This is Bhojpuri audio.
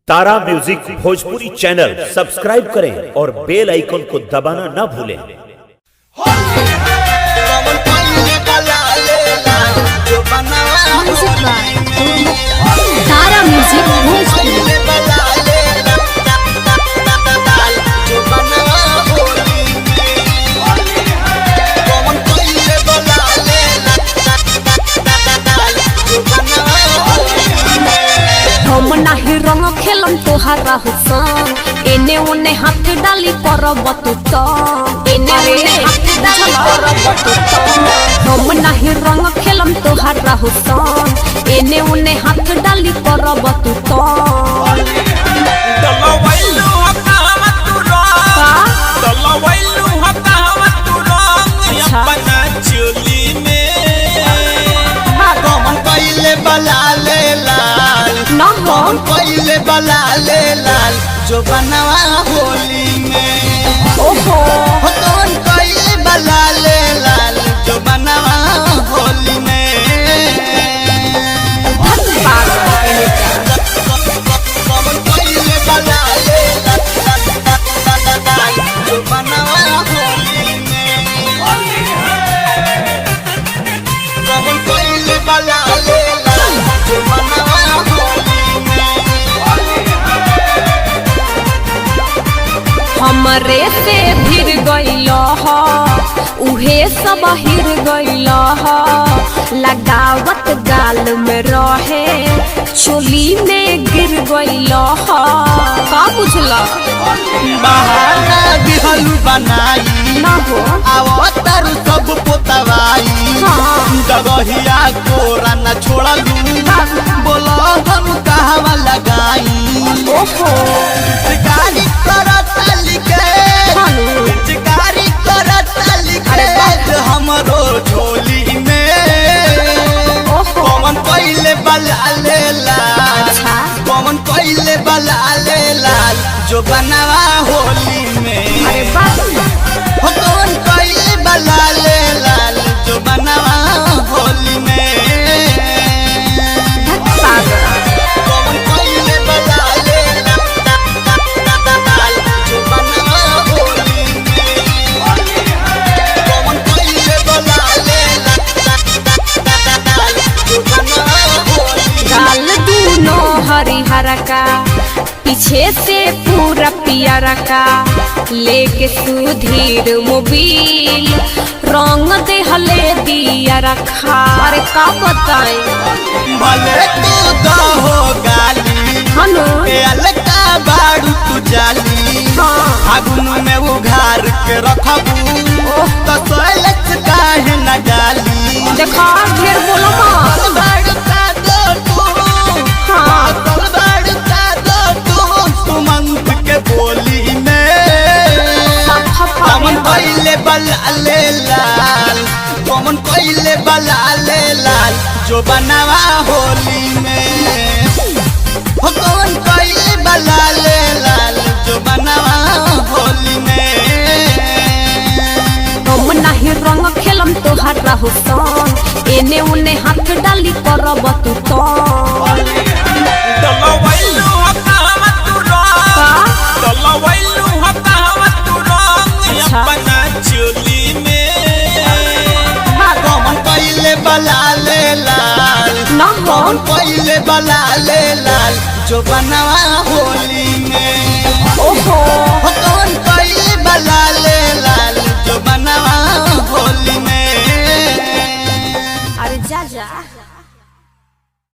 तारा म्यूजिक भोजपुरी चैनल सब्सक्राइब करें और बेल आइकन को दबाना ना भूलें। तारा म्यूजिक भोजपुरी हम नाही रंग खेलम तोहारा हुसन एने ओने हाथ डाली करब तू तो एने ओने हाथ डाली करब तू तो हम नाही रंग खेलम तोहारा हुसन एने ओने हाथ डाली करब तू तो पहले बला ले लाल जो बनवा होली में ओहो कौन पहले बला ले लाल जो बनवा होली में कौन पहले बला ले लाल जो बनवा होली में कौन पहले बला ले लाल जो बनवा हमरे से भिर गइल ह उहे सब हिर गइल ह लगावत गाल में रहे चोली में गिर गइल ह का बुझला बहाना दिहलु बनाई ना हो आवतर सब पोतवाई दगहिया कोरा न छोड़लू बोलो हम कहवा लगाई ओहो गाड़ी करत लिखे गाड़ी करत लिखे हमरो झोली में कौन पहले बला ले लाल कौन पहले बला ले लाल जो बनवा होली में अरे बाप कौन पहले बला ले लाल जो बनवा होली में कौन पहले बला ले लाल जो बनवा होली में कौन पहले बला ले लाल जो बनवा होली गाल दूनो हरिहर का पीछे से पूरा पियर का लेके सुधीर मोबिल रंग दे हले दिया रखा अरे का बताए भले तू दहो गाली हनु अलका बाड़ू तू जाली फागुन में उघार के रखबू तो सोलच काहे न डाली देखा ढेर बोलो मत बाड़ू का दो तू हाँ बाड़ू का दो तू सुमंत के बोली में कौन पहले बला ले लाल कौन पहले बला ले लाल जो बनवा होली में कौन पहले बला ले लाल जो बनवा होली में हम नाही रंग खेलम तोहारा हुसन एने उने हाथ डाली करब तू तो कौन पहले बला ले लाल ना कौन पहले बला ले लाल जो बनवा होली में ओहो कौन पहले बला ले लाल जो बनवा होली में अरे जा जा